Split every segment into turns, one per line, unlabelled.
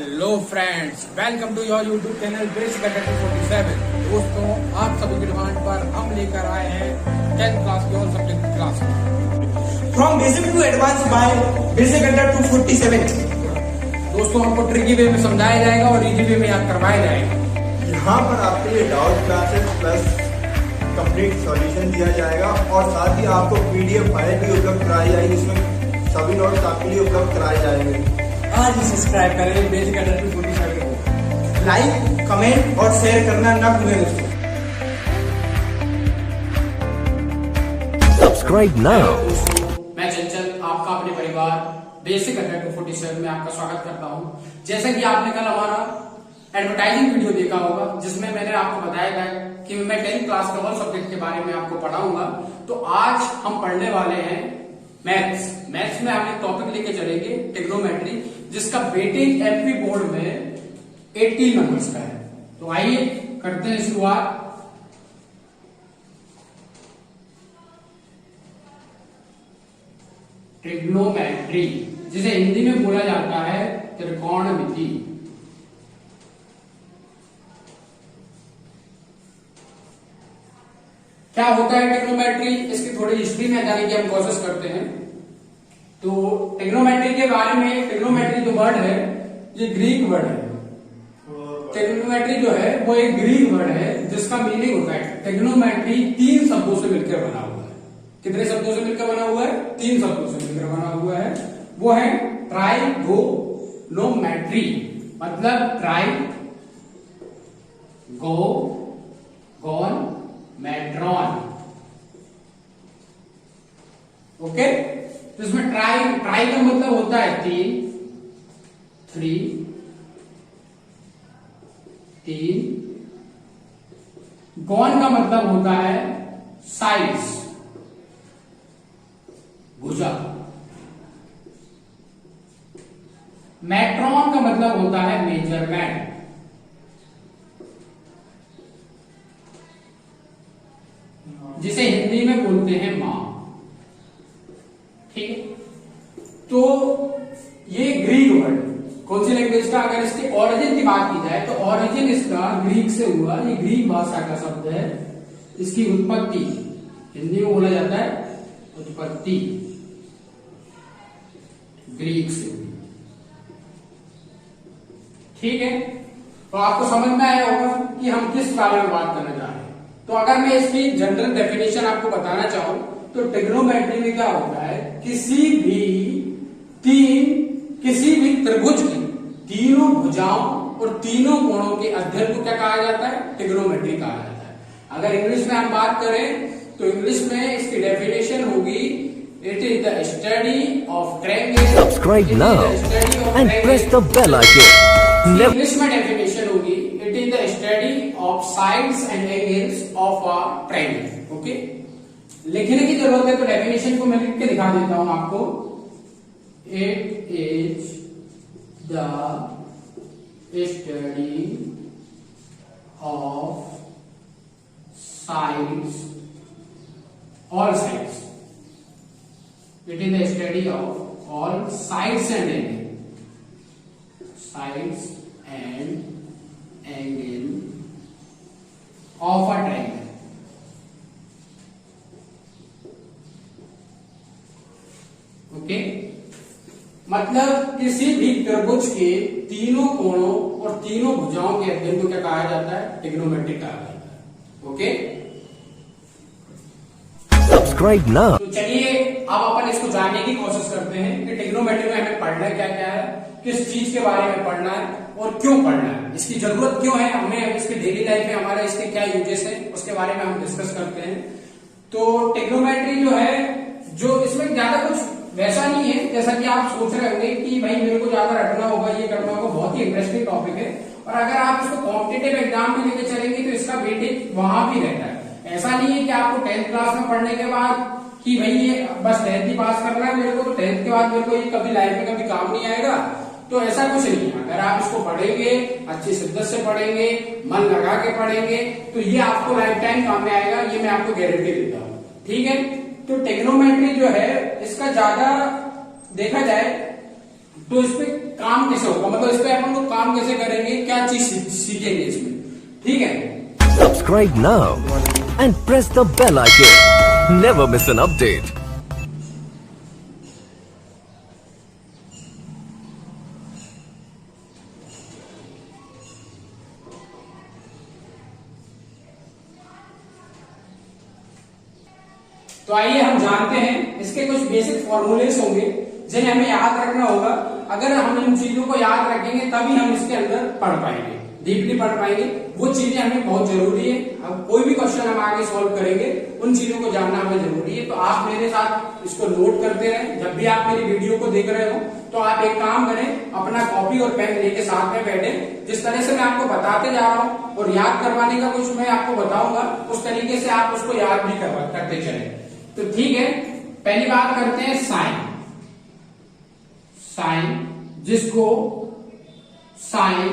Hello friends, welcome to your YouTube channel basic under 47। दोस्तों, आप सभी की डिमांड पर हम लेकर आए हैं 10th क्लास की all subject class
from basic to advance by basic under 247।
दोस्तों, आपको ट्रिकी वे में समझाया जाएगा और इजी वे में याद करवाया जाएगा।
यहाँ पर आपके लिए doubt classes plus complete solution दिया जाएगा और साथ ही आपको पीडीएफ फाइल भी उपलब्ध कराई जाएगी, जिसमें सभी नोट्स आपके लिए उपलब्ध कराए जाएंगे।
आज ही सब्सक्राइब करें बेसिक अंडर 247 को। लाइक, कमेंट और शेयर करना ना भूलें दोस्तों।
Subscribe now.
मैं चंचल, आपका अपने परिवार बेसिक एंटर 247 में आपका स्वागत करता हूं। जैसा कि आपने कल हमारा एडवर्टाइजिंग वीडियो देखा होगा, जिसमें मैंने आपको बताया था कि मैं 10th क्लास के ऑल सब्जेक्ट के बारे में आपको पढ़ाऊंगा। तो आज हम पढ़ने वाले हैं मैथ्स में हम एक टॉपिक लेके चलेंगे ट्रिग्नोमेट्री, जिसका वेटेज एमपी बोर्ड में 80 नंबर्स का है। तो आइए करते हैं शुरुआत। ट्रिग्नोमेट्री, जिसे हिंदी में बोला जाता है त्रिकोणमिति। क्या होता है ट्रिग्नोमेट्री, इसकी थोड़ी हिस्ट्री में जाने की हम कोशिश करते हैं। तो ट्रिग्नोमेट्री के बारे में, ट्रिग्नोमेट्री जो वर्ड है ये ग्रीक वर्ड है। ट्रिग्नोमेट्री जो है वो एक ग्रीक वर्ड है, जिसका मीनिंग होता है ट्रिग्नोमेट्री 3 शब्दों से मिलकर बना हुआ है। कितने शब्दों से मिलकर बना हुआ है? 3 शब्दों से मिलकर बना हुआ है। वो है ट्राइगोनोमेट्री, मतलब ट्राई गोन मेट्रॉन। ओके, तो इसमें ट्राई का मतलब होता है 3 गॉन का मतलब होता है साइज, भुजा। मेट्रॉन का मतलब होता है मेजरमेंट। जिसे हिंदी में बोलते हैं माप। ठीक है, तो ये ग्रीक वर्ड, कौन सी लैंग्वेज का? अगर इसके ओरिजिन की बात की जाए तो ओरिजिन इसका ग्रीक से हुआ। ये ग्रीक भाषा का शब्द है। इसकी उत्पत्ति हिंदी में बोला जाता है उत्पत्ति ग्रीक से हुई। ठीक है, तो आपको समझ में आया होगा कि हम किस बारे में बात करने जा रहे हैं। तो अगर मैं इसकी जनरल डेफिनेशन आपको बताना चाहूं तो ट्रिग्नोमेट्री में क्या होता है, किसी भी त्रिभुज की तीनों भुजाओं और तीनों कोणों के अध्ययन को क्या कहा जाता है? ट्रिग्नोमेट्री कहा जाता है। अगर इंग्लिश में हम बात करें तो इंग्लिश में इसकी डेफिनेशन होगी, it is the study of triangle.
Subscribe now and press the bell icon.
English में डेफिनेशन होगी, it is the study of sides and angles of a triangle. Okay, लिखने की जरूरत है तो डेफिनेशन को मैं लिख के दिखा देता हूं आपको। It is the study of sides, all sides. It is the study of all sides and angle, sides and angle of a triangle। Okay, मतलब किसी भी त्रिभुज के तीनों कोणों और तीनों भुजाओं के अध्ययन को क्या कहा जाता है? ट्रिग्नोमेट्री कहा जाता है। Okay,
Subscribe now.
तो चलिए अब अपन इसको जानने की कोशिश करते हैं कि ट्रिग्नोमेट्री में हमें पढ़ना क्या क्या है, किस चीज के बारे में पढ़ना है और क्यों पढ़ना है, इसकी जरूरत क्यों है हमें, इसकी डेली लाइफ में हमारा इसके क्या यूजेस है, उसके बारे में हम डिस्कस करते हैं। तो ट्रिग्नोमेट्री जो है, जो इसमें ज्यादा कुछ वैसा नहीं है जैसा कि आप सोच रहे होंगे कि भाई मेरे को ज्यादा रटना होगा, ये करना होगा। बहुत ही इंटरेस्टिंग टॉपिक है और अगर आप इसको कॉम्पिटिटिव एग्जाम में लेके चलेंगे तो इसका वेटेज वहां भी रहता है। ऐसा नहीं है कि आपको 10th क्लास में पढ़ने के बाद कि भाई ये बस 10th ही पास करना है मेरे को, तो 10th के बाद मेरे को ये कभी लाइफ में कभी काम नहीं आएगा, तो ऐसा कुछ नहीं है। अगर आप इसको पढ़ेंगे, अच्छी शिद्दत से पढ़ेंगे, मन लगा के पढ़ेंगे, तो ये आपको लाइफ टाइम काम में आएगा, ये मैं आपको गारंटी देता हूँ। ठीक है, तो ट्रिग्नोमेट्री जो है इसका ज्यादा देखा जाए तो इस पे काम कैसे होगा, मतलब इस पे अपन को काम काम कैसे करेंगे, क्या चीज सीखेंगे इसमें, ठीक है।
Subscribe now and press the bell icon. Never miss an update.
तो आइए हम जानते हैं इसके कुछ बेसिक फॉर्मूलेस होंगे जिन्हें हमें याद रखना होगा। अगर हम इन चीजों को याद रखेंगे तभी हम इसके अंदर पढ़ पाएंगे, डीपली पढ़ पाएंगे। वो चीजें हमें बहुत जरूरी है। अब कोई भी क्वेश्चन हम आगे सॉल्व करेंगे उन चीजों को जानना हमें जरूरी है। तो आप मेरे साथ इसको नोट करते रहें। जब भी आप मेरी वीडियो को देख रहे हो तो आप एक काम करें, अपना कॉपी और पेन लेके साथ में बैठे। जिस तरह से मैं आपको बताते जा रहा हूँ और याद करवाने का कुछ मैं आपको बताऊंगा, उस तरीके से आप उसको याद भी करते चले। तो ठीक है, पहली बात करते हैं साइन। साइन, जिसको साइन,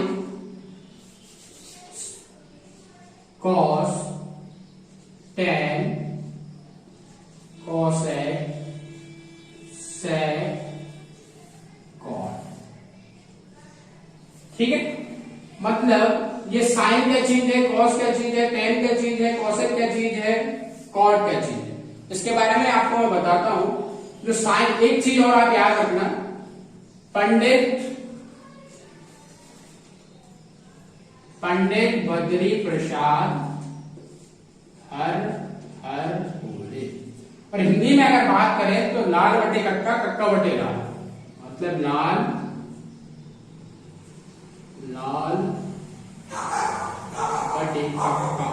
कॉस, टेन, कोसेक, सेक, कॉट। ठीक है, मतलब ये साइन क्या चीज है, कॉस क्या चीज है, टेन क्या चीज है, कोसेक क्या चीज है, कॉट क्या चीज है, इसके बारे में आपको मैं बताता हूं। जो साइन, एक चीज और आप याद रखना, पंडित बद्री प्रसाद हर हर बोले। और हिंदी में अगर बात करें तो लाल बटे कक्का, कक्का बटे लाल, मतलब लाल लाल बटे कक्का,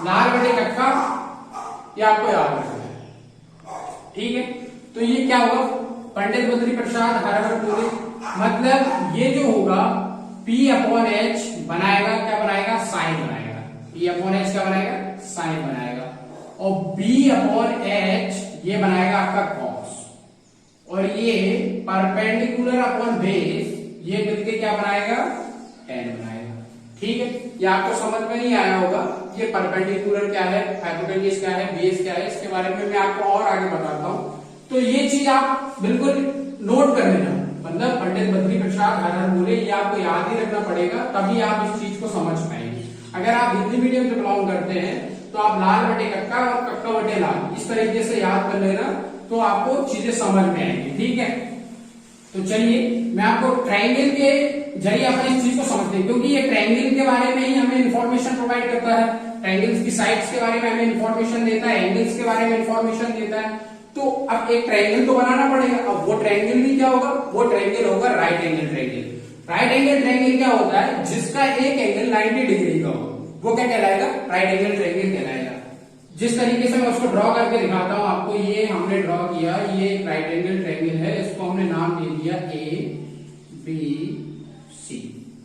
लाल बटे कक्का, ये आपको याद रखना है। ठीक है, तो ये क्या होगा, पंडित बद्री प्रसाद हर हर बोले, मतलब ये जो होगा P अपॉन H बनाएगा, क्या बनाएगा, साइन बनाएगा। P अपॉन H क्या बनाएगा, साइन बनाएगा। और B अपॉन H ये बनाएगा आपका कॉस। और ये परपेंडिकुलर अपॉन बेस ये मिलके क्या बनाएगा, टेन बनाएगा। ठीक है, ये आपको समझ में नहीं आया होगा, ये परपेंडिकुलर क्या है, हाइपोटेन्यूज क्या है, बेस क्या है, इसके बारे में मैं आपको और आगे बताता हूं। तो ये चीज आप बिल्कुल नोट कर लेना, मतलब पंडित बद्री प्रसाद हर हर बोले, ये आपको याद ही रखना पड़ेगा, तभी आप इस चीज को समझ पाएंगे। अगर आप हिंदी मीडियम से बिलोंग करते हैं तो आप लाल बटे कक्का और कक्का बटे लाल इस तरीके से याद कर लेना, तो आपको चीजें समझ में आएंगी। ठीक है, तो चलिए मैं आपको ट्रायंगल के जरिए अपन इस चीज को समझते हैं, क्योंकि ये ट्रायंगल के बारे में ही हमें इंफॉर्मेशन प्रोवाइड करता है। ट्रायंगल्स की साइड्स के बारे में हमें इंफॉर्मेशन देता है, एंगल्स के बारे में इंफॉर्मेशन देता है। तो अब एक ट्रायंगल तो बनाना पड़ेगा। अब वो ट्रायंगल भी क्या होगा, वो ट्रायंगल होगा right angle triangle. Right angle triangle क्या होता है, जिसका एक एंगल 90 डिग्री का हो, वो क्या कहलाएगा, राइट एंगल ट्रायंगल कहलाएगा। जिस तरीके से मैं उसको ड्रॉ करके दिखाता हूं आपको, ये हमने ड्रॉ किया, ये एक राइट एंगल ट्रायंगल है, इसको हमने नाम दे दिया ABC।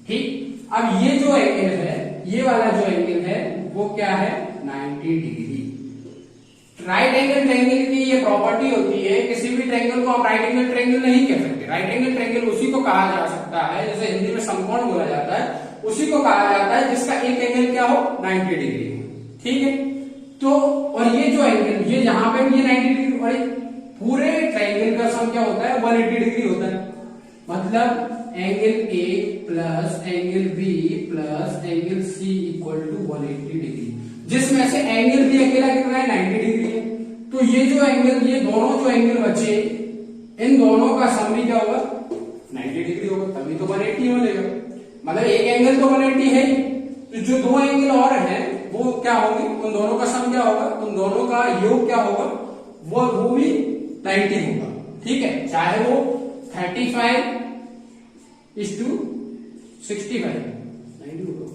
ठीक, अब ये जो एंगल है, ये वाला जो एंगल है वो क्या है, 90 डिग्री। राइट एंगल ट्रायंगल की ये प्रॉपर्टी होती है, किसी भी ट्रायंगल को आप राइट एंगल ट्रायंगल नहीं कह सकते। राइट एंगल ट्रायंगल उसी को कहा जा सकता है, जैसे हिंदी में समकोण बोला जाता है, उसी को कहा जाता है जिसका एक एंगल क्या हो, 90 डिग्री। ठीक है, तो और ये जो एंगल, ये यहां पे भी 90 डिग्री, और पूरे ट्रायंगल का सम क्या होता है, 180 डिग्री होता है। मतलब angle A plus angle B plus angle C equal to 180 degree, जिसमें से एंगल B अकेला कितना है, 90 डिग्री है। तो ये जो एंगल, ये दोनों जो एंगल बचे, इन दोनों का सम भी क्या होगा, 90 डिग्री होगा, तभी तो 180 मिलेगा। मतलब एक एंगल तो 180 है ही, तो जो दो एंगल और हैं वो क्या होंगे, उन दोनों का सम क्या होगा, उन दोनों का योग क्या होगा, वो भी 90 होगा। ठीक है, चाहे वो 35:65 90 होगा,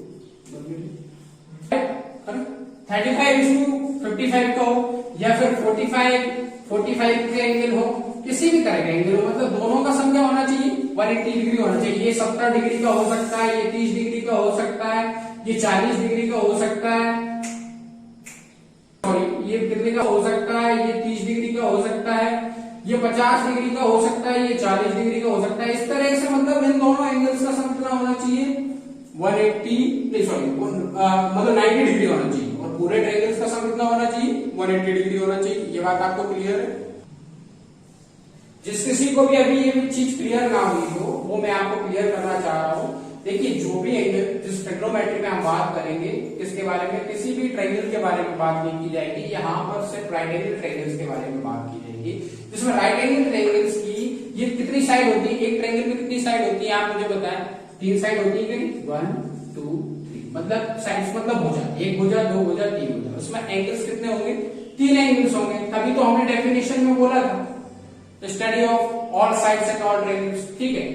35:55 का हो, या फिर 45 के एंगल हो, किसी भी तरह का एंगल हो, मतलब दोनों का सम क्या होना चाहिए, 180 डिग्री होना चाहिए। ये 70 डिग्री का हो सकता है, ये 30 डिग्री का हो सकता है, ये 40 डिग्री का हो सकता है, सॉरी ये कितने का हो सकता है, ये 30 डिग्री का हो सकता है, ये 50 डिग्री का हो सकता है, ये 40 डिग्री का हो सकता है। इस तरह से मतलब इन दोनों एंगल्स का सम कितना होना चाहिए, 180 नहीं सॉरी मतलब 90 डिग्री होना चाहिए। और और पूरे ट्रायंगल्स का सम कितना होना चाहिए 180 डिग्री होना चाहिए। ये बात आपको क्लियर है? जिस किसी को भी अभी ये चीज क्लियर ना हुई हो वो मैं आपको क्लियर करना चाह रहा हूं। देखिए जो भी एंगल जिस ट्रिग्नोमेट्री में हम बात करेंगे किसके बारे में, किसी भी ट्रायंगल के बारे में बात नहीं की जाएगी, यहाँ पर सिर्फ राइट एंगल ट्रायंगल्स के बारे में बात की जाएगी। जिसमें राइट एंगल ट्रायंगल्स की ये कितनी साइड होती है, एक ट्रायंगल में कितनी साइड होती है आप मुझे बताएं? 3 साइड होती है कि 1 2 3, मतलब साइड्स मतलब भुजा, एक भुजा, दो भुजा, तीन भुजा। उसमें एंगल्स कितने होंगे? 3 एंगल्स होंगे। तभी तो हमने डेफिनेशन में बोला था study of all sides and all triangles, ठीक है?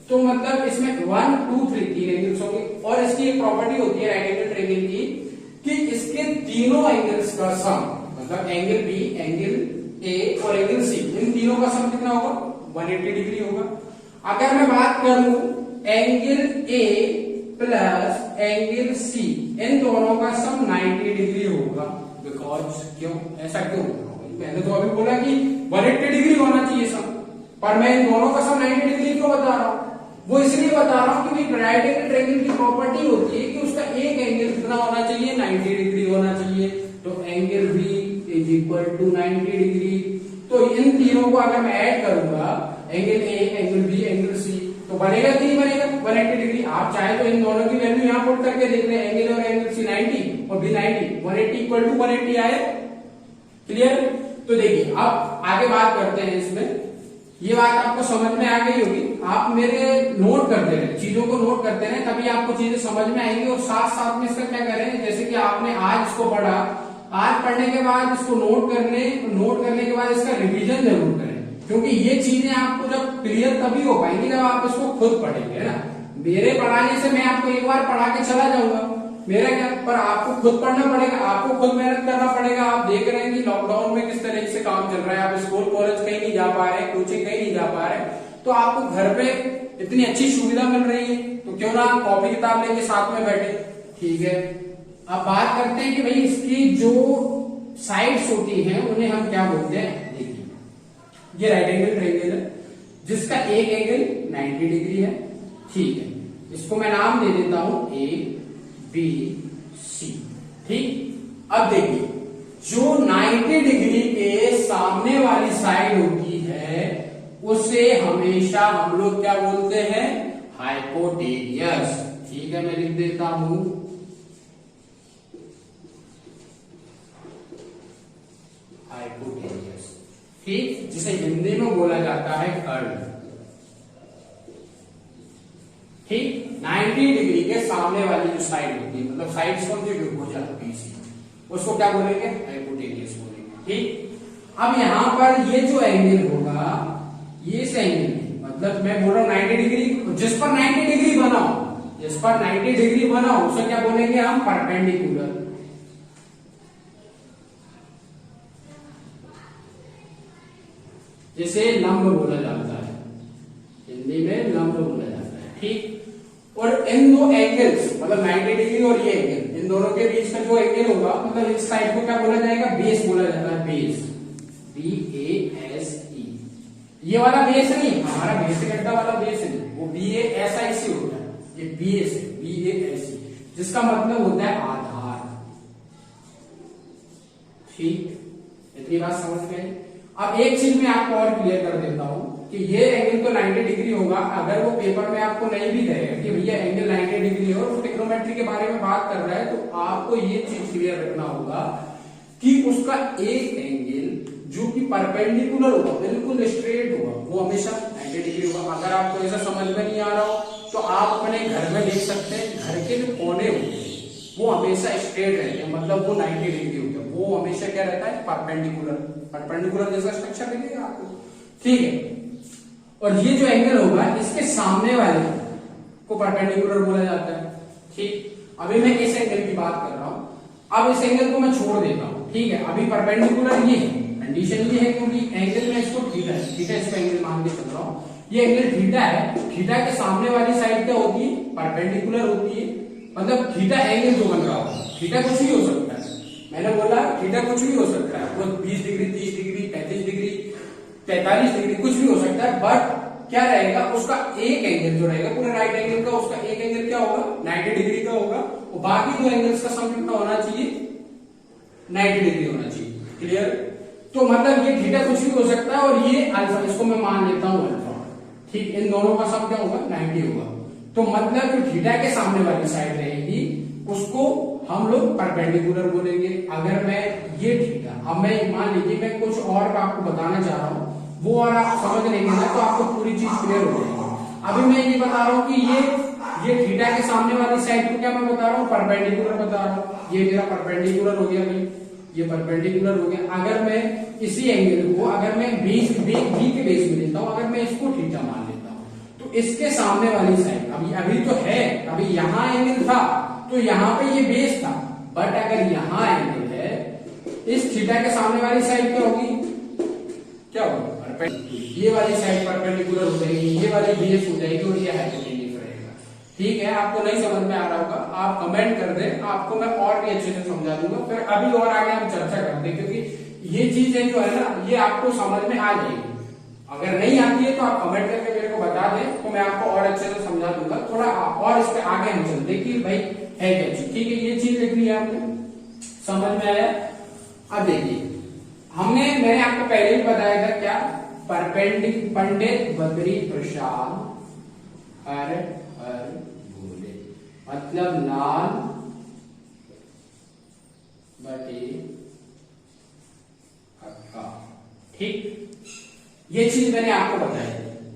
तो मतलब इसमें 1 2 3 3 एंगल्स होंगे। और इसकी एक प्रॉपर्टी होती है राइट एंगल ट्रायंगल की कि इसके तीनों एंगल्स का सम, मतलब एंगल बी, एंगल ए और एंगल सी, इन तीनों का सम कितना होगा? 180 डिग्री होगा। अगर मैं बात करूं angle A plus angle C, इन दोनों का सम 90 डिग्री होगा। बिकॉज क्यों, ऐसा क्यों? मैंने तो अभी बोला कि 180 डिग्री होना चाहिए सम, पर मैं इन दोनों का सम 90 डिग्री क्यों बता रहा हूं? वो इसलिए बता रहा हूं क्योंकि राइट एंगल ट्रायंगल की प्रॉपर्टी होती है कि उसका एक एंगल कितना होना चाहिए? 90 डिग्री होना चाहिए। तो angle B is equal to 90 degree. तो इन तीनों को अगर मैं ऐड करूंगा, angle A, angle B, angle C, तो बनेगा कि नहीं बनेगा? 180 डिग्री। आप चाहे तो इन दोनों की वैल्यू यहां पुट करके देख रहे हैं, एंगल और एंगल सी 90 और बी 90, 180 इक्वल टू 180 आए। क्लियर? तो देखिए अब आगे बात करते हैं इसमें। ये बात आपको समझ में आ गई होगी। आप मेरे नोट करते रहे, चीजों को नोट करते रहे, तभी आपको चीजें समझ में आएंगी। और साथ साथ में इसका क्या करें, जैसे कि आपने आज इसको पढ़ा, आज पढ़ने के बाद इसको नोट करने के बाद इसका रिवीजन जरूर करें, क्योंकि ये चीजें आपको जब क्लियर तभी हो पाएंगी जब आप इसको खुद पढ़ेंगे, है ना? मेरे पढ़ाने से मैं आपको एक बार पढ़ा के चला जाऊंगा, मेरा क्या, पर आपको खुद पढ़ना पड़ेगा, आपको खुद मेहनत करना पड़ेगा। आप देख रहे हैं कि लॉकडाउन में किस तरह से काम चल रहा है, आप स्कूल कॉलेज कहीं नहीं जा पा रहे, कोचिंग कहीं नहीं जा पा रहे, तो आपको घर पे इतनी अच्छी सुविधा मिल रही है, तो क्यों ना आप कॉपी किताब लेके साथ में बैठे। ठीक है, अब बात करते हैं कि भाई इसकी जो साइड्स होती हैं उन्हें हम क्या बोलते हैं। देखिए ये राइट एंगल ट्रायंगल है जिसका एक एंगल 90 डिग्री है। ठीक है, इसको मैं नाम दे देता हूं ए बी सी। ठीक, अब देखिए जो 90 डिग्री के सामने वाली साइड होती है उसे हमेशा हम लोग क्या बोलते हैं? हाइपोटेनियस। ठीक है, मैं लिख देता हूं हाइपोटेनियस। ठीक, जिसे हिंदी में बोला जाता है कर्व। ठीक, 90 डिग्री के सामने वाली जो साइड होती है, मतलब साइड्स कौन सी हो जाती है, उसको क्या बोलेंगे? हाइपोटेनियस बोलेंगे। ठीक, अब यहां पर ये जो एंगल होगा, ये इस एंगल मतलब मैं बोल रहा हूं 90 डिग्री, जिस पर 90 डिग्री बनाओ, जिस पर 90 डिग्री बनाओ उसे क्या बोलेंगे हम? परपेंडिकुलर। जिसे लंब बोला जाता है, हिंदी में लंब बोला जाता है। ठीक, और इन दो एंगल्स मतलब 90 डिग्री और ये एंगल, इन दोनों के बीच का जो एंगल होगा, मतलब इस साइड को क्या बोला जाएगा? बेस बोला जाता है। Base, BASE। ये वाला बेस नहीं, हमारा बेस गड्ढा वाला बेस नहीं, वो BASIC होता है। ये बेस है, BASE, जिसका मतलब होता है आधार। ठीक, इतनी बात समझ गए। अब एक चीज मैं आपको और क्लियर कर देता हूं कि ये एंगल तो 90 डिग्री होगा। अगर वो पेपर में आपको नहीं भी कहेगा कि भैया एंगल 90 डिग्री है और वो ट्रिग्नोमेट्री के बारे में बात कर रहा है, तो आपको ये चीज क्लियर रखना होगा कि उसका एक एंगल जो कि परपेंडिकुलर होगा, बिल्कुल स्ट्रेट होगा, वो हमेशा 90 डिग्री होगा। अगर आपको ऐसा समझ में नहीं आ रहा हो तो आप अपने घर में देख सकते हैं, घर के जो कोने होते हैं वो हमेशा स्ट्रेट रहते हैं, मतलब वो 90 डिग्री होते हैं, वो हमेशा क्या रहता है? परपेंडिकुलर जैसा स्ट्रक्चर दिखेगा आपको। ठीक है, और ये जो एंगल होगा इसके सामने वाले को परपेंडिकुलर बोला जाता है। ठीक, अभी मैं इस एंगल की बात कर रहा हूं, अब इस एंगल को मैं छोड़ देता हूं। ठीक है, अभी परपेंडिकुलर ये है, कंडीशन ये है क्योंकि एंगल में इसको थीटा है, ठीक है, इसको एंगल मान के चल रहा हूं, ये एंगल थीटा है। थीटा के सामने वाली साइड क्या होती है? परपेंडिकुलर होती है। मतलब थीटा एंगल जो बन रहा होगा, थीटा कुछ भी हो सकता है, मैंने बोला थीटा कुछ भी हो सकता है, वो 20 डिग्री, 30 डिग्री, 35 डिग्री, 43 डिग्री, कुछ भी हो सकता है। बट क्या रहेगा? उसका एक एंगल जो रहेगा पूरे राइट एंगल का, उसका एक एंगल क्या होगा? 90 डिग्री का होगा, और बाकी दो एंगल्स का सम कितना होना चाहिए? 90 डिग्री होना चाहिए। क्लियर? तो मतलब ये थीटा कुछ भी हो सकता है और ये अल्फा, इसको मैं मान लेता हूं अल्फा। ठीक, इन दोनों का सम क्या होगा? 90 होगा। तो मतलब जो थीटा के सामने वाली साइड रहेगी उसको हम लोग परपेंडिकुलर बोलेंगे। अगर मैं ये थीटा, अब मैं मान लीजिए मैं कुछ और आपको बताना चाह रहा हूं, वो और आप समझ लेंगे ना तो आपको पूरी चीज क्लियर हो जाएगी। अभी मैं ये बता रहा हूं कि ये थीटा के सामने वाली साइड को क्या मैं बता रहा हूं? परपेंडिकुलर बता रहा हूं। ये मेरा परपेंडिकुलर हो गया भाई, ये परपेंडिकुलर हो गया। अगर मैं इसी एंगल को अगर मैं बी के बेस में लेता हूं, अगर मैं इसको थीटा मान लेता हूं, तो इसके सामने वाली साइड अभी तो है, अभी यहां एंगल था तो यहां पे ये बेस था, बट अगर यहां एंगल है, इस थीटा के सामने वाली साइड क्या होगी? क्या होगी? ये वाली साइड परपेंडिकुलर हो जाएगी, ये वाली बेस हो जाएगी और ये हाइपोटेन्यूज रहेगा। ठीक है, आपको नहीं समझ में आ रहा होगा आप कमेंट कर दें, आपको मैं और भी अच्छे से समझा दूंगा। फिर अभी और आगे हम चर्चा करते हैं, क्योंकि ये चीजें जो है ना ये आपको समझ में आ जाएगी। अगर नहीं आती है तो आप कमेंट करके मेरे को बता दें, तो मैं आपको और अच्छे से समझा दूंगा। थोड़ा और इस पे आगे हम चलते कि भाई है क्या चीज। ठीक है, ये चीज लिख ली आपने, समझ में आया? अब देखिए, मैंने आपको पहले ही बताया था क्या? पंडित बद्री प्रसाद हर भोले, मतलब लाल बटे हक्का। ठीक, ये चीज मैंने आपको बताई,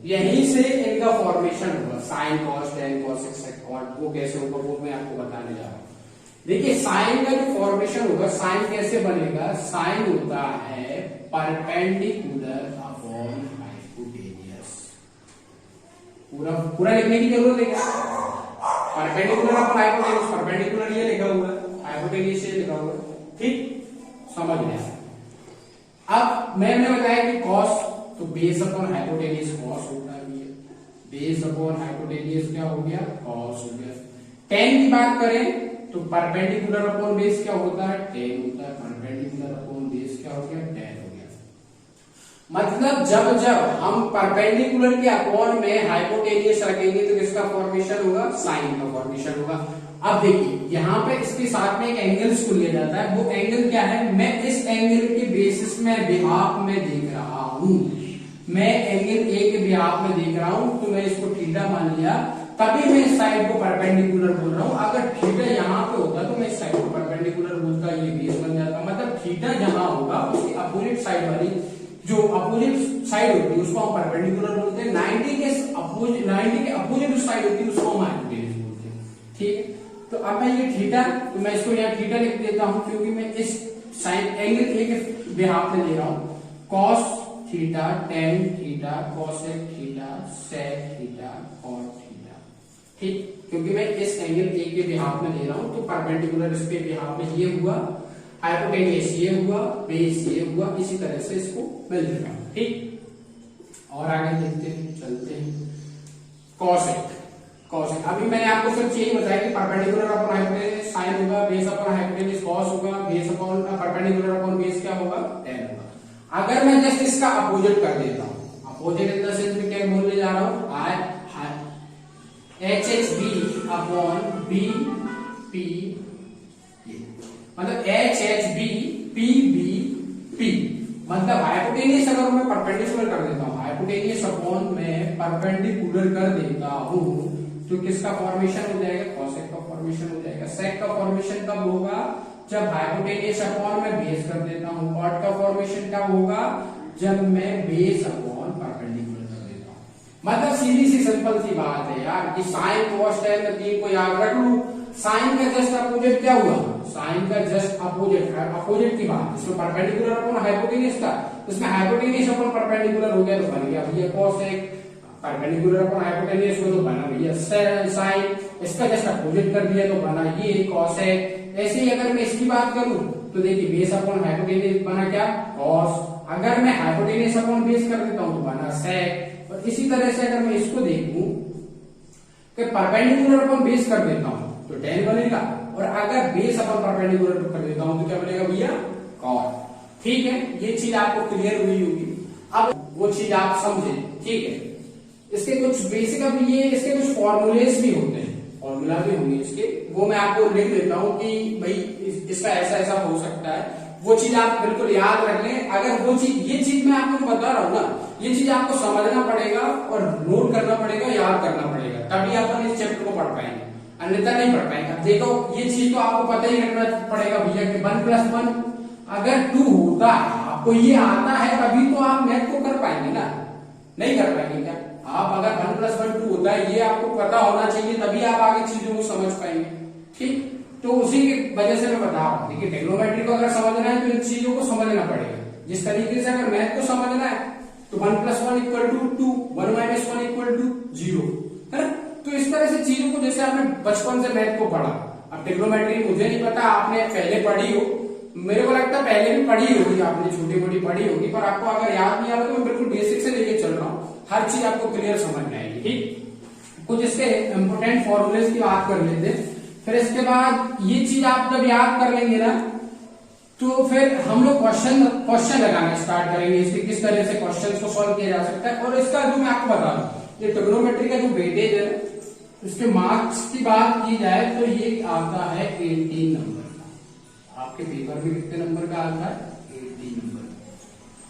यहीं से इनका फॉर्मेशन होगा। Sine cos tan cos sec cot, वो कैसे होगा वो मैं आपको बताने जा रहा हूं। देखिए साइन का जो फॉर्मेशन होगा, साइन कैसे बनेगा? साइन होता है परपेंडिकुलर अपॉन हाइपोटेनियस। पूरा लिखने की जरूरत है क्या? परपेंडिकुलर अपॉन हाइपोटेनियस, परपेंडिकुलर ये लिखा हुआ है, हाइपोटेनियस ये लिखा हुआ है। ठीक, समझ में आया? अब मैंने बताया कि कॉस तो बेस अपॉन हाइपोटेनियस कॉस होता है, बेस अपॉन हाइपोटेनियस क्या हो गया? कॉस हो गया। टेन की बात करें तो परपेंडिकुलर अपॉन बेस क्या होता है? टेन होता है। परपेंडिकुलर अपॉन बेस क्या हो गया? टेन हो गया। मतलब जब हम परपेंडिकुलर के अपॉन में हाइपोटेनियस रखेंगे तो किसका फॉर्मेशन होगा? साइन का फॉर्मेशन होगा। अब देखिए यहाँ पे इसके साथ में एक एंगल को लिया जाता है, वो एंगल क्या है? मैं इस एंगल के बेसिस में बिहाफ में देख रहा हूं, मैं एंगल ए के बिहाफ में देख रहा हूं, तो मैं इसको थीटा मान लिया, तभी मैं इस साइड को परपेंडिकुलर बोल रहा हूं। अगर थीटा यहाँ पे होता तो मैं इस साइड को परपेंडिकुलर बोलता, ये बेस बन जाता। मतलब थीटा जहां होगा उसकी अपोजिट साइड वाली जो अपोजिट साइड होती है उसको हम परपेंडिकुलर बोलते हैं। 90 के अपोजिट साइड होती है उसको हम हाइपोटेन्यूज बोलते हैं। ठीक है, तो अब मैं ये थीटा, तो मैं इसको यहाँ थीटा लिख देता हूं, क्योंकि मैं इस साइन एंगल ए के बिहाफ में ले रहा हूं। Cos theta tan theta cosec theta sec theta cot theta. ठीक, क्योंकि मैं इस एंगल ए के बिहाफ में ले रहा हूं, तो परपेंडिकुलर इसके बिहाफ में ये हुआ, हाइपोटेन्यूज ये हुआ, बेस ये हुआ, इसी तरह से इसको मैं ले रहा हूं। ठीक, और आगे देखते हैं, चलते हैं। कॉसेक, अभी मैंने आपको सिर्फ यही बताया कि परपेंडिकुलर अपॉन हाइपोटेन्यूज साइन होगा, बेस अपॉन हाइपोटेन्यूज कॉस होगा, base upon perpendicular upon base क्या होगा? टेन होगा। अगर मैं जस्ट इसका अपोजिट कर देता हूं, अपोजिट इन द सेंस में क्या बोलने जा रहा हूं? H H B upon B P, मतलब H H B P B P, मतलब हाइपोटेनियस अगर मैं परपेंडिकुलर कर देता हूं, हाइपोटेनियस अपॉन में परपेंडिकुलर कर देता हूं, तो किसका फॉर्मेशन हो जाएगा? कॉसेक का फॉर्मेशन हो जाएगा। सेक का फॉर्मेशन कब होगा? जब हाइपोटेनियस अपॉन में बेस कर देता हूं। कॉट का फॉर्मेशन कब होगा? जब मैं बेस अपॉन परपेंडिकुलर कर देता हूं। मतलब सीधी सी सिंपल सी बात है यार कि साइन कॉस टेन तीन को याद रख लू। साइन का जस्ट अपोजिट क्या हुआ? साइन का जस्ट अपोजिट की बात, इसमें परपेंडिकुलर अपॉन हाइपोटेनियस था, इसमें हाइपोटेनियस अपॉन परपेंडिकुलर हो गया तो बन गया भैया कॉसेक, परपेंडिकुलर अपॉन हाइपोटेनियस को तो बना भैया साइन, इसका जस्ट अपोजिट कर दिया तो बना ये कॉसेक। ऐसे ही अगर मैं इसकी बात करूं तो देखिए बेस अपॉन हाइपोटेनियस बना क्या? कॉस। अगर मैं हाइपोटेनियस अपॉन बेस कर देता हूं तो बना सेक। और इसी तरह से अगर मैं इसको देखूं कि परपेंडिकुलर अपॉन बेस कर देता हूं तो टेन बनेगा, और अगर बेस अपॉन परपेंडिकुलर कर देता हूं तो क्या बनेगा भैया? कॉट। ठीक है, ये चीज आपको क्लियर हुई होगी। अब वो चीज आप समझे, ठीक है। इसके कुछ बेसिक, अब ये इसके कुछ फॉर्मूलेस भी होते हैं, फॉर्मूला भी होंगे इसके, वो मैं आपको लिख देता हूँ कि भाई इसका ऐसा ऐसा हो सकता है। वो चीज आप बिल्कुल याद रख लें। अगर वो चीज, ये चीज मैं आपको बता रहा हूँ ना, ये चीज आपको समझना पड़ेगा और नोट करना पड़ेगा, याद करना पड़ेगा, तभी अपन इस चैप्टर को पढ़ पाएंगे, अन्यथा नहीं पढ़ पाएंगे। अब देखो ये चीज तो आपको पता ही रखना पड़ेगा भैया कि 1+1 अगर 2 होता है, आपको ये आता है तभी तो आप मैथ को कर पाएंगे ना, नहीं कर पाएंगे क्या आप? अगर 1+1 2 होता है ये आपको पता होना चाहिए, तभी आप आगे चीजों को समझ पाएंगे। ठीक, तो उसी की वजह से मैं बता रहा हूँ। देखिए ट्रिग्नोमेट्री को अगर समझना है तो इन चीजों को समझना पड़ेगा। जिस तरीके से अगर मैथ को समझना है तो 1+1 = 2, 1 - 1 = 0, है ना? तो इस तरह से चीजों को, जैसे आपने बचपन से मैथ को पढ़ा, अब ट्रिग्नोमेट्री मुझे नहीं पता आपने पहले पढ़ी हो, मेरे को लगता है पहले भी पढ़ी होगी आपने, छोटी मोटी पढ़ी होगी, पर आपको अगर याद नहीं आ रहा तो मैं बिल्कुल बेसिक से लेके चल रहा हूँ, हर चीज आपको क्लियर समझ में आएगी। ठीक, कुछ इसके इंपोर्टेंट फॉर्मूलेस की बात कर लेते हैं। फिर इसके बाद ये चीज आप जब याद कर लेंगे ना, तो फिर हम लोग क्वेश्चन लगाना स्टार्ट करेंगे, इसके किस तरह से क्वेश्चन को सॉल्व किया जा सकता है। और इसका जो मैं आपको बता रहा हूँ, ये ट्रिग्नोमेट्री का जो वेटेज है, इसके मार्क्स की बात की जाए तो ये आता है 18 नंबर का। आपके पेपर में कितने नंबर का आता है? 18 नंबर,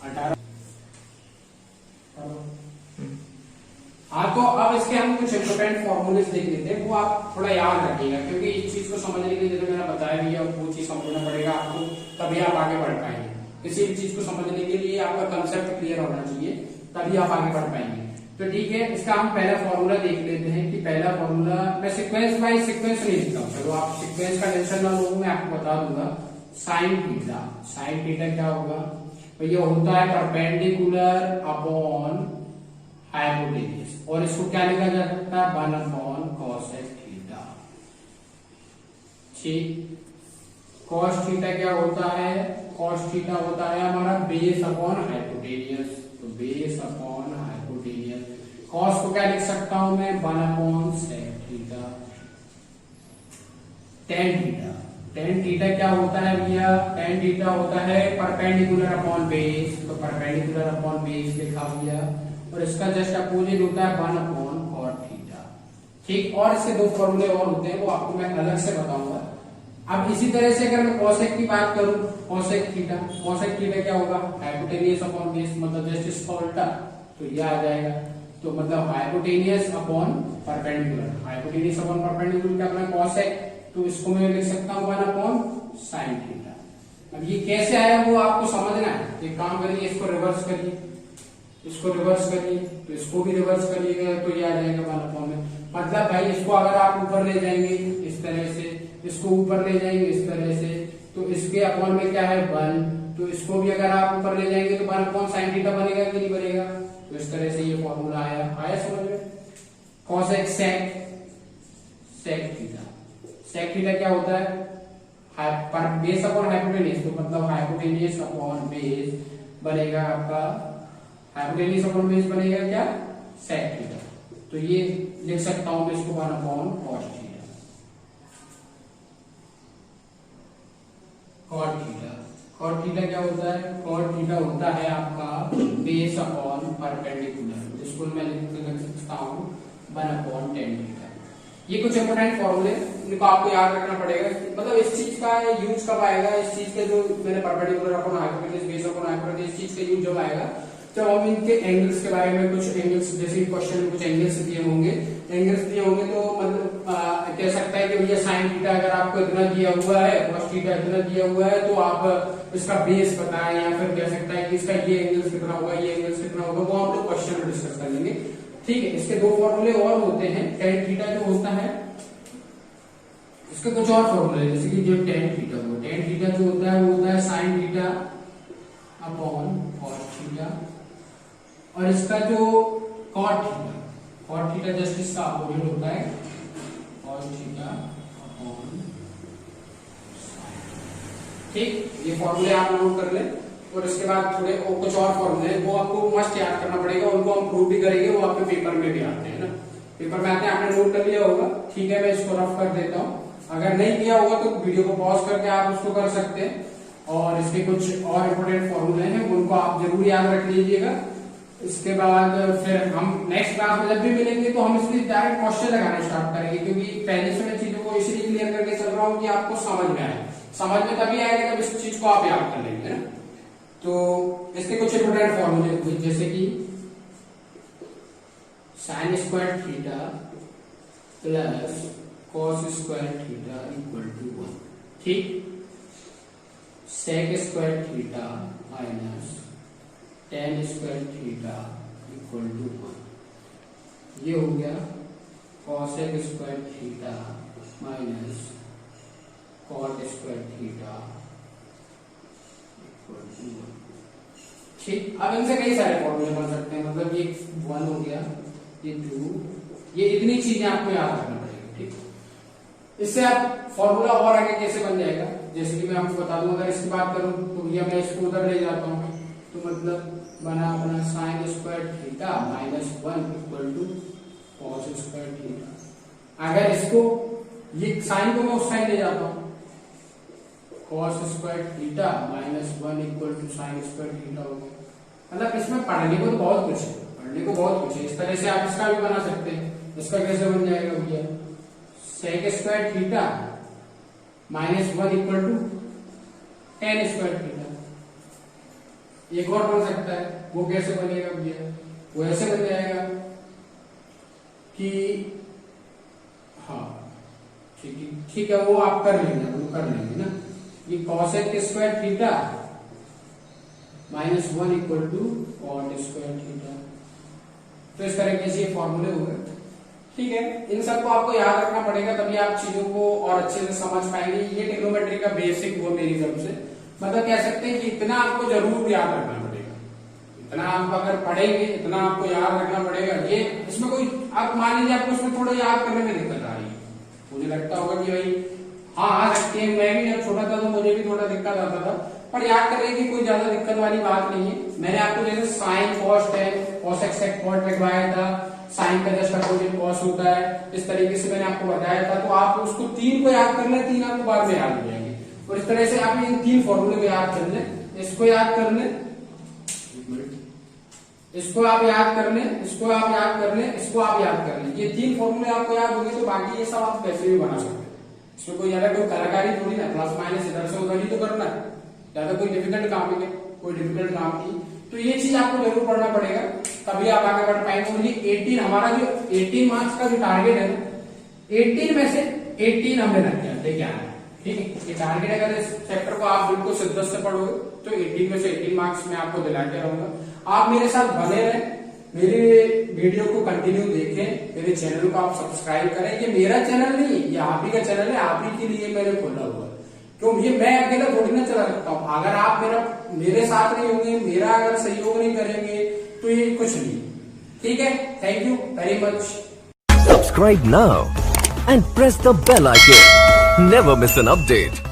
18। हाँ, तो अब इसके हम कुछ इंपोर्टेंट फॉर्मूलेस देख लेते हैं, वो आप थोड़ा याद रखिएगा, क्योंकि इस चीज को समझने के लिए जैसे मैंने बताया भी है, वो चीज समझना पड़ेगा आपको, तभी आप आगे बढ़ पाएंगे। किसी भी चीज को समझने के लिए आपका कंसेप्ट क्लियर होना चाहिए, तभी आप आगे बढ़ पाएंगे। तो ठीक है, इसका हम पहला फॉर्मूला देख लेते हैं कि पहला फॉर्मूला, मैं सीक्वेंस बाय सीक्वेंस नहीं लिखता हूँ, चलो आप सीक्वेंस का टेंशन ना लो, मैं आपको बता दूंगा। साइन थीटा, साइन थीटा क्या होगा भैया? होता है परपेंडिकुलर अपॉन हाइपोटेन्यूज, और इसको क्या लिखा जा सकता है? 1/cos theta. ठीक, cos थीटा क्या होता है? cos थीटा होता है हमारा बेस अपॉन हाइपोटेन्यूज, तो बेस अपॉन हाइपोटेन्यूज। cos को क्या लिख सकता हूं मैं? 1/sec theta. tan theta, tan theta क्या होता है भैया? tan थीटा होता है परपेंडिकुलर अपॉन बेस, तो परपेंडिकुलर अपॉन बेस लिखा भैया, और इसका जस्ट अपोजिट होता है 1/cot थीटा। ठीक, और इसके दो फॉर्मूले और होते हैं, वो आपको मैं अलग से बताऊंगा। अब इसी तरह से अगर मैं cosec की बात करूं, cosec थीटा, cosec थीटा क्या होगा? हाइपोटेनियस अपॉन बेस, मतलब जस्ट इसका उल्टा, तो ये आ जाएगा, तो मतलब hypotenuse upon perpendicular, hypotenuse upon perpendicular क्या अपना cosec, तो इसको मैं लिख सकता हूं 1/sin थीटा। अब ये कैसे आया वो आपको समझना है, एक काम करिए, इसको रिवर्स करिए, इसको रिवर्स करिए, तो इसको भी रिवर्स करिएगा, तो ये आ जाएगा 1/, मतलब भाई इसको अगर आप ऊपर ले जाएंगे इस तरह से, इसको ऊपर ले जाएंगे इस तरह से, तो इसके अपॉन में क्या है? 1, तो इसको भी अगर आप ऊपर ले जाएंगे तो 1/sin थीटा बनेगा कि नहीं बनेगा? तो इस तरह से ये फॉर्मूला आया समझ में? cosec sec theta, sec theta क्या होता है? बेस अपॉन हाइपोटेनियस, तो मतलब हाइपोटेनियस अपॉन बेस बनेगा आपका, हाइपोटेनियस अपॉन बेस बनेगा क्या? sec theta. तो ये लिख सकता हूं मैं इसको 1/cos theta. cot theta, cot theta क्या होता है? cot थीटा होता है आपका बेस अपॉन परपेंडिकुलर, इसको मैं लिख सकता हूं 1/tan थीटा। ये कुछ इंपोर्टेंट फॉर्मूले, इनको आपको याद रखना पड़ेगा। मतलब इस चीज का यूज कब आएगा? इस चीज के जो मैंने perpendicular upon hypotenuse, base upon hypotenuse, इस चीज का यूज जब आएगा जब हम इनके एंगल्स के बारे में, कुछ एंगल्स जैसे क्वेश्चन में कुछ एंगल्स दिए होंगे, तो मतलब कह सकता है कि भैया साइन थीटा अगर आपको इतना दिया हुआ है, cos थीटा इतना दिया हुआ है, तो आप इसका बेस बताएं, या फिर कह सकता है कि इसका ये एंगल्स कितना होगा, ये एंगल्स कितना होगा, वो हम लोग क्वेश्चन में डिस्कस कर लेंगे। ठीक है, इसके दो फॉर्मूले और होते हैं। tan थीटा जो होता है, इसके कुछ और फॉर्मूले, जैसे कि जो tan थीटा हो, tan थीटा जो होता है वो होता है sin theta upon cos theta, और इसका जो cot थीटा जस्ट इसका अपोजिट होता है, cos थीटा अपॉन। ठीक, ये फॉर्मूले आप नोट कर लें, और इसके बाद थोड़े कुछ और फॉर्मूले वो आपको मस्ट याद करना पड़ेगा, उनको हम प्रूव भी करेंगे, वो आपके पेपर में भी आते हैं ना, पेपर में आते हैं, आपने नोट कर लिया होगा। ठीक है, मैं इसको रफ कर देता हूँ, अगर नहीं किया होगा तो वीडियो को पॉज करके आप उसको कर सकते हैं। और इसके कुछ और इम्पोर्टेंट फॉर्मूले हैं, उनको आप जरूर याद रख लीजिएगा। इसके बाद फिर हम नेक्स्ट क्लास में जब भी मिलेंगे तो हम इसमें डायरेक्ट क्वेश्चन लगाना स्टार्ट करेंगे, क्योंकि पहले से मैं चीजों को इसलिए क्लियर करके चल रहा हूँ कि आपको समझ में आए। समझ में तभी आएगा जब इस चीज को आप याद कर लेंगे ना। तो इसके कुछ इंपोर्टेंट फॉर्मूले जैसे कि sine square theta plus cos square theta equal to 1, ठीक। Sec square theta minus tan square theta equal to 1, ये हो गया cosec square theta minus cot square theta equal to 1, ठीक। अब इनसे कई सारे फॉर्मूले बन सकते हैं, मतलब ये 1 हो गया, ये 2, ये इतनी चीजें आपको याद रखना पड़ेगी, ठीक। इससे आप फॉर्मूला और आगे कैसे बन जाएगा, जैसे कि मैं आपको बता दूं, अगर इसकी बात करूं तो ये मैं इसको उधर ले जाता हूं, तो मतलब बना अपना sine square theta minus 1 equal to cos square theta. अगर इसको ये साइन को मैं उस साइड ले जाता हूं, cos square theta minus 1 equal to sine square theta हो गया। मतलब इसमें पढ़ने को तो बहुत कुछ है, पढ़ने को बहुत कुछ है। इस तरह से आप इसका भी बना सकते हैं। इसका कैसे बन जाएगा भैया, sec square theta minus 1 equal to tan square theta. एक और बन सकता है, वो कैसे बनेगा भैया, वो ऐसे बन जाएगा कि हाँ ठीक है, वो आप कर लेंगे, वो कर लेंगे ना। ये cosec square theta minus 1 equal to cot square theta. तो इस तरीके से ये फॉर्मूले हो गए, ठीक है। इन सबको आपको याद रखना पड़ेगा, तभी आप चीजों को और अच्छे से समझ पाएंगे। ये ट्रिग्नोमेट्री का बेसिक वो मेरी तरफ से मतलब कह सकते हैं कि इतना आपको जरूर याद रखना पड़ेगा। इतना आप अगर पढ़ेंगे, इतना आपको याद रखना पड़ेगा। ये इसमें कोई आप मान लीजिए आपको इसमें थोड़ा याद करने में दिक्कत आ रही है, मुझे लगता होगा कि भाई हाँ आ सकती है। मैं भी जब छोटा था तो मुझे भी थोड़ा दिक्कत आता था, पर याद करने की कोई ज्यादा दिक्कत वाली बात नहीं है। मैंने आपको जैसे sine cos tan cos x sec cot लिखवाया था, साइन का जस्ट अपोजिट कॉस होता है, इस तरीके से मैंने आपको बताया था। तो आप उसको 3 को याद कर ले, 3 आपको बाद में याद हो जाएंगे। और इस तरह से आप इन 3 फॉर्मूले को याद कर ले, इसको याद कर ले, इसको आप याद कर ले, इसको आप याद कर ले, इसको आप याद कर ले। ये 3 फॉर्मूले आपको याद होंगे तो बाकी ये सब आप कैसे भी बना सकते हैं। इसमें कोई ज्यादा कोई कलाकारी थोड़ी ना, प्लस माइनस इधर से उधर ही तो करना है, ज्यादा कोई डिफिकल्ट काम नहीं है, कोई डिफिकल्ट काम नहीं। तो ये चीज आपको जरूर पढ़ना पड़ेगा, तभी आप आगे बढ़ पाएंगे। और ये 18 हमारा जो 18 मार्क्स का जो टारगेट है ना, 18 में से 18 हमने रख दिया, लेके आना है, ठीक है। ये टारगेट है, अगर इस चैप्टर को आप बिल्कुल शिद्दत से पढ़ोगे तो 18 में से 18 मार्क्स मैं आपको दिला के रहूंगा। आप मेरे साथ बने रहें, मेरे वीडियो को कंटिन्यू देखें, मेरे चैनल को आप सब्सक्राइब करें। ये मेरा चैनल नहीं है, ये आप ही का चैनल है, आप ही के लिए मैंने खोला हुआ है। क्यों, ये मैं अकेला थोड़ी ना चला सकता हूँ। अगर आप मेरे साथ नहीं होंगे, मेरा अगर सहयोग नहीं करेंगे तो ये कुछ नहीं, ठीक है। Thank you very much.
Subscribe now and press the bell icon. Never miss an update.